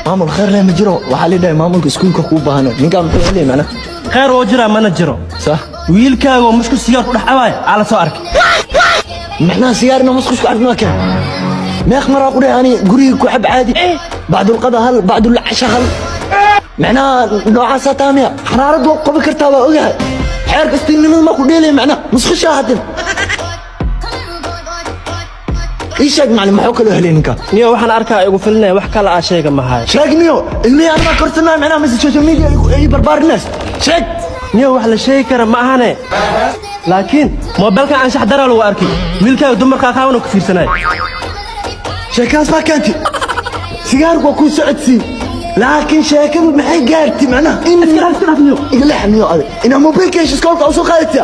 maamul khayr leh ma jiro waxa la dhahay maamulka iskuulka ku baahna ninka muxuu leeyahay macna khayr oo jira mana jiro صح wiilkaaga oo mushku sigaar ku dhaxawaay ala soo arkay macna sigaarna musku aragna kan meeq mara qori ani guriga ku xab caadi بعد القضاء هل بعد العشاء هل معناها نوعا ساتامية حرارة قبل كرتابة اوغاها حيرك استيني ما كو ديلي معناها نسخ شاهدين ايشاك معلم محوك له هلينكا niyo waxaan arkaa igu filnay wax kala ah sheega ma hayo شاك نيو المي انا ما كرتنا معناها مثل السوشيال ميديا اي بربار الناس شاك niyo wax la sheegi kara ma ahane laakiin moobilka aan shax daraa lagu arkay wiilkaaga dumarka qaawna ku fiirsanay شاكاس ما كانتي سيجارك وكون سعدسي لكن شاكل محي قارتي معناها اسكر هالسنة نيو إقلع نيو هذا إنها موبيل كيش سكولت أو سوق هذا